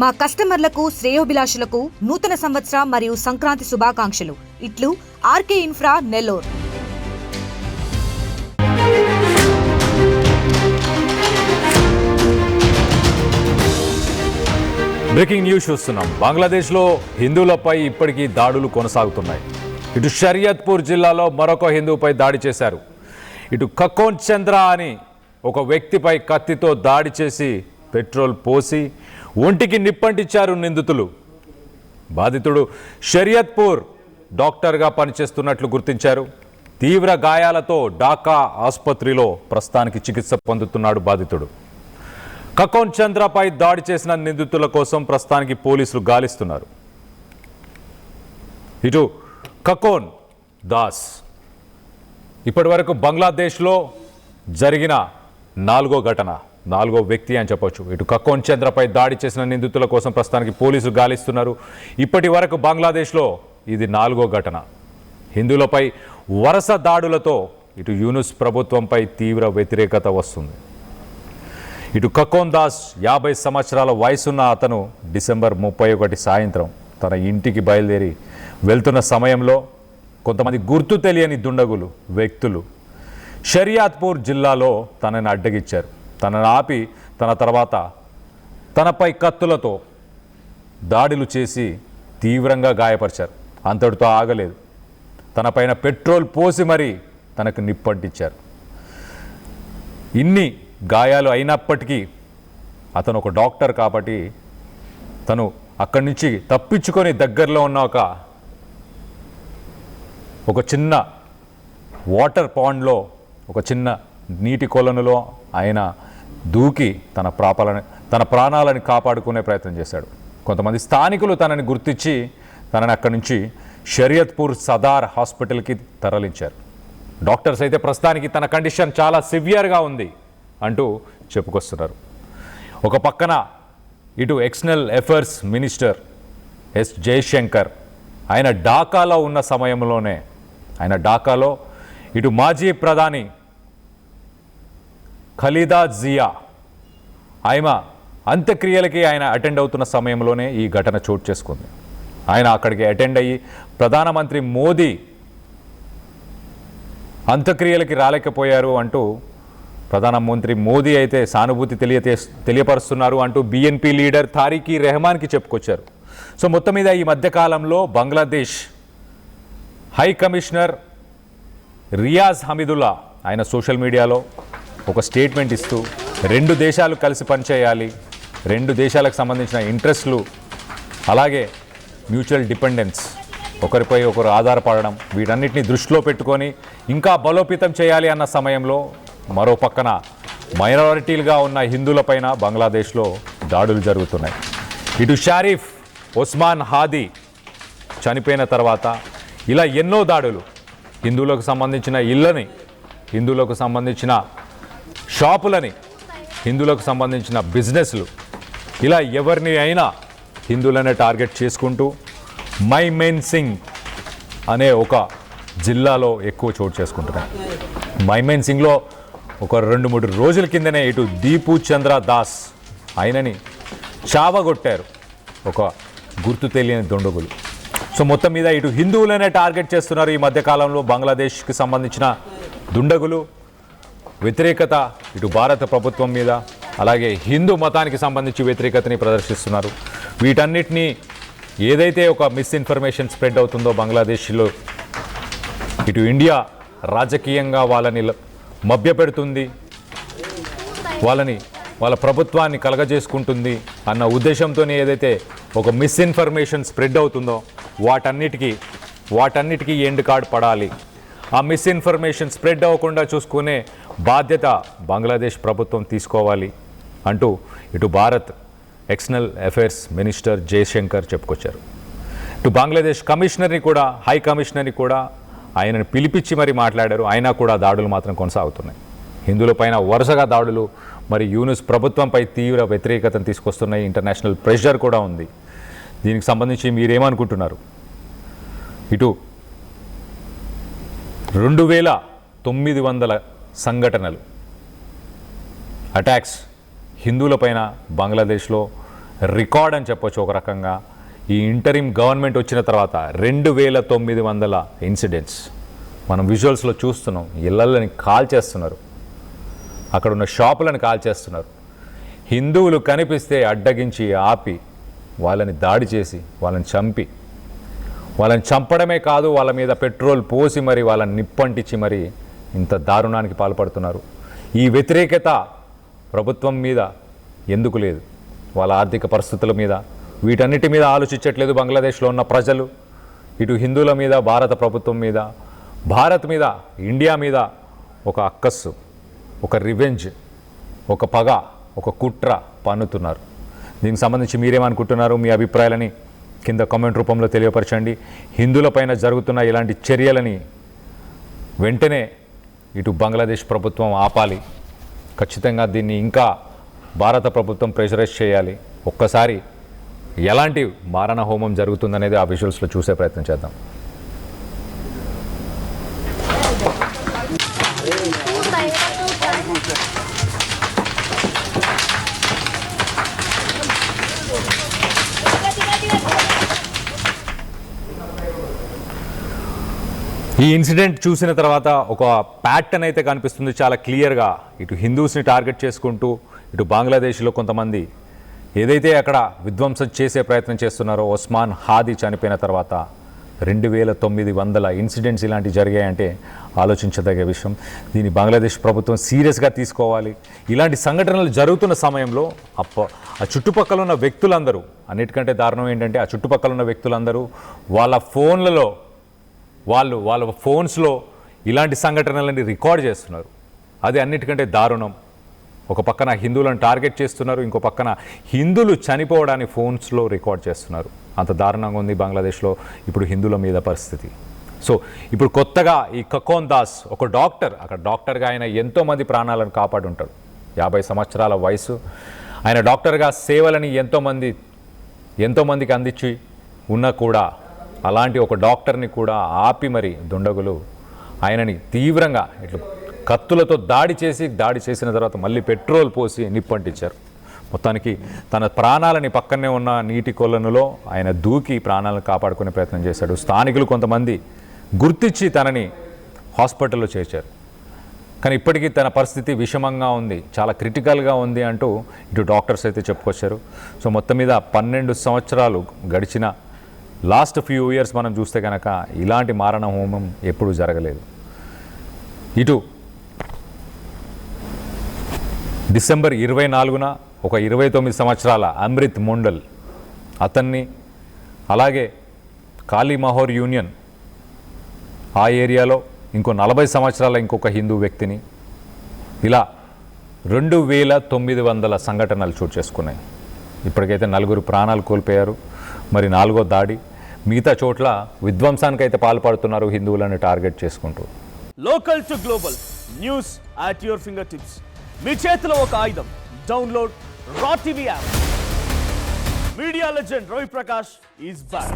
మా కస్టమర్లకు శ్రేయోభిలాషులకు నూతన సంవత్సర మరియు సంక్రాంతి శుభాకాంక్షలు. ఇట్లు RK infra Nellore. Breaking news చూస్తున్నాం. బంగ్లాదేశ్లో హిందువులపై ఇప్పటికీ దాడులు కొనసాగుతున్నాయి. ఇటు షరియత్పూర్ జిల్లాలో మరొక హిందువుపై దాడి చేశారు. ఇటు కకోన్ చంద్ర అని ఒక వ్యక్తిపై కత్తితో దాడి చేసి పెట్రోల్ పోసి ఒంటికి నిప్పంటించారు నిందితులు. బాధితుడు షరియత్పూర్ డాక్టర్గా పనిచేస్తున్నట్లు గుర్తించారు. తీవ్ర గాయాలతో ఢాకా ఆసుపత్రిలో ప్రస్తుతానికి చికిత్స పొందుతున్నాడు బాధితుడు. కకోన్ చంద్రపై దాడి చేసిన నిందితుల కోసం ప్రస్తుతానికి పోలీసులు గాలిస్తున్నారు. ఇటు కకోన్ దాస్ ఇప్పటి వరకు బంగ్లాదేశ్లో జరిగిన నాలుగో వ్యక్తి అని చెప్పొచ్చు. ఇటు కకోన్ చంద్రపై దాడి చేసిన నిందితుల కోసం ప్రస్తుతానికి పోలీసులు గాలిస్తున్నారు. ఇప్పటి వరకు బంగ్లాదేశ్లో ఇది 4వ ఘటన. హిందువులపై వరుస దాడులతో ఇటు యూనుస్ ప్రభుత్వంపై తీవ్ర వ్యతిరేకత వస్తుంది. ఇటు కకోన్ దాస్ 50 సంవత్సరాల వయసున్న అతను డిసెంబర్ 31 సాయంత్రం తన ఇంటికి బయలుదేరి వెళ్తున్న సమయంలో కొంతమంది గుర్తు తెలియని దుండగులు వ్యక్తులు షరియాత్పూర్ జిల్లాలో తనని అడ్డగించారు. తనను ఆపి తన తర్వాత తనపై కత్తులతో దాడులు చేసి తీవ్రంగా గాయపరిచారు. అంతటితో ఆగలేదు. తనపైన పెట్రోల్ పోసి మరీ తనకు నిప్పంటించారు. ఇన్ని గాయాలు అయినప్పటికీ అతను ఒక డాక్టర్ కాబట్టి తను అక్కడి నుంచి తప్పించుకొని దగ్గరలో ఉన్న ఒక చిన్న వాటర్ పాండ్లో ఒక చిన్న నీటి కొలనులో ఆయన దూకి తన ప్రాణాలను కాపాడుకునే ప్రయత్నం చేశాడు. కొంతమంది స్థానికులు తనని గుర్తించి తనని అక్కడి నుంచి షరియత్పూర్ సదార్ హాస్పిటల్కి తరలించారు. డాక్టర్స్ అయితే ప్రస్తుతానికి తన కండిషన్ చాలా సివియర్గా ఉంది అంటూ చెప్పుకొస్తున్నారు. ఒక పక్కన ఇటు external affairs minister S Jaishankar ఆయన ఢాకాలో ఉన్న సమయంలోనే ఢాకాలో ఇటు మాజీ ప్రధాని ఖలీదా జియా ఆమె అంత్యక్రియలకి ఆయన అటెండ్ అవుతున్న సమయంలోనే ఈ ఘటన చోటు చేసుకుంది. ఆయన అక్కడికి అటెండ్ అయ్యి ప్రధానమంత్రి మోదీ అంత్యక్రియలకి రాలేకపోయారు అంటూ ప్రధానమంత్రి మోదీ అయితే సానుభూతి తెలియపరుస్తున్నారు అంటూ బిఎన్పి లీడర్ తారిక్ రెహమాన్కి చెప్పుకొచ్చారు. సో మొత్తం మీద ఈ మధ్యకాలంలో బంగ్లాదేశ్ హై కమిషనర్ రియాజ్ హమీదుల్లా ఆయన సోషల్ మీడియాలో ఒక స్టేట్మెంట్ ఇస్తూ 2 దేశాలు కలిసి పనిచేయాలి, 2 దేశాలకు సంబంధించిన ఇంట్రెస్ట్లు అలాగే మ్యూచువల్ డిపెండెన్స్ ఒకరిపై ఒకరు ఆధారపడడం వీటన్నిటిని దృష్టిలో పెట్టుకొని ఇంకా బలోపేతం చేయాలి అన్న సమయంలో మరో పక్కన మైనారిటీలుగా ఉన్న హిందువులపైన బంగ్లాదేశ్లో దాడులు జరుగుతున్నాయి. ఇటు షరీఫ్ ఉస్మాన్ హాదీ చనిపోయిన తర్వాత ఇలా ఎన్నో దాడులు హిందువులకు సంబంధించిన ఇళ్ళని, హిందువులకు సంబంధించిన షాపులని, హిందువులకు సంబంధించిన బిజినెస్లు ఇలా ఎవరిని అయినా హిందువులనే టార్గెట్ చేసుకుంటూ మైమేన్ సింగ్ అనే ఒక జిల్లాలో ఎక్కువ చోటు చేసుకుంటున్నాయి. మైమేన్ సింగ్లో ఒక 2-3 రోజుల కిందనే ఇటు దీపు చంద్ర దాస్ ఆయనని చావగొట్టారు ఒక గుర్తు తెలియని దుండగులు. సో మొత్తం మీద ఇటు హిందువులనే టార్గెట్ చేస్తున్నారు ఈ మధ్యకాలంలో బంగ్లాదేశ్కి సంబంధించిన దుండగులు. వ్యతిరేకత ఇటు భారత ప్రభుత్వం మీద అలాగే హిందూ మతానికి సంబంధించి వ్యతిరేకతని ప్రదర్శిస్తున్నారు. వీటన్నిటినీ ఏదైతే ఒక మిస్ఇన్ఫర్మేషన్ స్ప్రెడ్ అవుతుందో బంగ్లాదేశ్లో ఇటు ఇండియా రాజకీయంగా వాళ్ళని మభ్యపెడుతుంది, వాళ్ళ ప్రభుత్వాన్ని కలగజేసుకుంటుంది అన్న ఉద్దేశంతోనే ఏదైతే ఒక మిస్ఇన్ఫర్మేషన్ స్ప్రెడ్ అవుతుందో వాటన్నిటికీ ఎండ్ కార్డ్ పడాలి. ఆ మిస్ఇన్ఫర్మేషన్ స్ప్రెడ్ అవ్వకుండా చూసుకునే బాధ్యత బంగ్లాదేశ్ ప్రభుత్వం తీసుకోవాలి అంటూ ఇటు Bharat external affairs minister Jaishankar చెప్పుకొచ్చారు. ఇటు బంగ్లాదేశ్ కమిషనర్ని కూడా హై కమిషనర్ని కూడా ఆయనను పిలిపించి మరీ మాట్లాడారు. అయినా కూడా దాడులు మాత్రం కొనసాగుతున్నాయి. హిందువులపైన వరుసగా దాడులు మరి యూనుస్ ప్రభుత్వంపై తీవ్ర వ్యతిరేకతను తీసుకొస్తున్నాయి. ఇంటర్నేషనల్ ప్రెషర్ కూడా ఉంది. దీనికి సంబంధించి మీరేమనుకుంటున్నారు? ఇటు 2900 సంఘటనలు అటాక్స్ హిందువులపైన బంగ్లాదేశ్లో రికార్డ్ అని చెప్పొచ్చు ఒక రకంగా. ఈ ఇంటరిమ్ గవర్నమెంట్ వచ్చిన తర్వాత 2900 ఇన్సిడెంట్స్ మనం విజువల్స్లో చూస్తున్నాం. ఇళ్ళని కాల్ చేస్తున్నారు, అక్కడ ఉన్న షాపులను కాల్ చేస్తున్నారు. హిందువులు కనిపిస్తే అడ్డగించి ఆపి వాళ్ళని దాడి చేసి వాళ్ళని చంపి, వాళ్ళని చంపడమే కాదు వాళ్ళ మీద పెట్రోల్ పోసి మరి వాళ్ళని నిప్పంటించి మరి ఇంత దారుణానికి పాల్పడుతున్నారు. ఈ వ్యతిరేకత ప్రభుత్వం మీద ఎందుకు లేదు? వాళ్ళ ఆర్థిక పరిస్థితుల మీద, వీటన్నిటి మీద ఆలోచించట్లేదు బంగ్లాదేశ్లో ఉన్న ప్రజలు. ఇటు హిందువుల మీద, భారత ప్రభుత్వం మీద, భారత్ మీద, ఇండియా మీద ఒక అక్కస్సు, ఒక రివెంజ్, ఒక పగ, ఒక కుట్ర పన్నుతున్నారు. దీనికి సంబంధించి మీరేమనుకుంటున్నారు? మీ అభిప్రాయాలని కింద కామెంట్ రూపంలో తెలియపరచండి. హిందువులపైన జరుగుతున్న ఇలాంటి చర్యలని వెంటనే ఇటు బంగ్లాదేశ్ ప్రభుత్వం ఆపాలి. ఖచ్చితంగా దీన్ని ఇంకా భారత ప్రభుత్వం ప్రెషరైజ్ చేయాలి. ఒక్కసారి ఎలాంటి మారణ హోమం జరుగుతుందనేది ఆ విజువల్స్లో చూసే ప్రయత్నం చేద్దాం. ఈ ఇన్సిడెంట్ చూసిన తర్వాత ఒక ప్యాటర్న్ అయితే కనిపిస్తుంది చాలా క్లియర్గా. ఇటు హిందూస్ని టార్గెట్ చేసుకుంటూ ఇటు బంగ్లాదేశ్లో కొంతమంది ఏదైతే అక్కడ విధ్వంసం చేసే ప్రయత్నం చేస్తున్నారో, ఒస్మాన్ హాదీ చనిపోయిన తర్వాత 2900 ఇన్సిడెంట్స్ ఇలాంటివి జరిగాయంటే ఆలోచించదగ్గ విషయం. దీన్ని బంగ్లాదేశ్ ప్రభుత్వం సీరియస్గా తీసుకోవాలి. ఇలాంటి సంఘటనలు జరుగుతున్న సమయంలో ఆ చుట్టుపక్కల ఉన్న వ్యక్తులందరూ, అన్నిటికంటే దారుణం ఏంటంటే ఆ చుట్టుపక్కల ఉన్న వ్యక్తులందరూ వాళ్ళ ఫోన్లలో వాళ్ళ ఫోన్స్లో ఇలాంటి సంఘటనలని రికార్డ్ చేస్తున్నారు. అది అన్నిటికంటే దారుణం. ఒక పక్కన హిందువులను టార్గెట్ చేస్తున్నారు, ఇంకో పక్కన హిందువులు చనిపోవడాన్ని ఫోన్స్లో రికార్డ్ చేస్తున్నారు. అంత దారుణంగా ఉంది బంగ్లాదేశ్లో ఇప్పుడు హిందువుల మీద పరిస్థితి. సో ఇప్పుడు కొత్తగా ఈ కకోన్ దాస్ ఒక డాక్టర్, అక్కడ డాక్టర్గా ఆయన ఎంతోమంది ప్రాణాలను కాపాడు ఉంటాడు. 50 సంవత్సరాల వయసు. ఆయన డాక్టర్గా సేవలని ఎంతోమందికి అందించి ఉన్నా కూడా అలాంటి ఒక డాక్టర్ని కూడా ఆపి మరి దుండగులు ఆయనని తీవ్రంగా ఇట్లా కత్తులతో దాడి చేసిన తర్వాత మళ్ళీ పెట్రోల్ పోసి నిప్పంటించారు. మొత్తానికి తన ప్రాణాలని పక్కనే ఉన్న నీటి కొలనులో ఆయన దూకి ప్రాణాలను కాపాడుకునే ప్రయత్నం చేశాడు. స్థానికులు కొంతమంది గుర్తించి తనని హాస్పిటల్లో చేర్చారు. కానీ ఇప్పటికీ తన పరిస్థితి విషమంగా ఉంది, చాలా క్రిటికల్గా ఉంది అంటూ ఇటు డాక్టర్స్ అయితే చెప్పుకొచ్చారు. సో మొత్తం మీద 12 సంవత్సరాలు గడిచిన లాస్ట్ ఫ్యూ ఇయర్స్ మనం చూస్తే కనుక ఇలాంటి మారణ హోమం ఎప్పుడూ జరగలేదు. ఇటు డిసెంబర్ 24న ఒక 29 సంవత్సరాల అమృత్ మొండల్ అతన్ని, అలాగే కాళీ మహోర్ యూనియన్ ఆ ఏరియాలో ఇంకో 40 సంవత్సరాల ఇంకొక హిందూ వ్యక్తిని, ఇలా 2900 సంఘటనలు చోటు చేసుకున్నాయి. ఇప్పటికైతే 4 ప్రాణాలు కోల్పోయారు. మరి 4వ దాడి. మిగతా చోట్ల విధ్వంసానికైతే పాల్పడుతున్నారు హిందువులను టార్గెట్ చేసుకుంటూ. Local to global news at your finger tips. మీ చేతిలో ఒక ఆయుధం. Download R TV app. Media legend Ravi Prakash is back.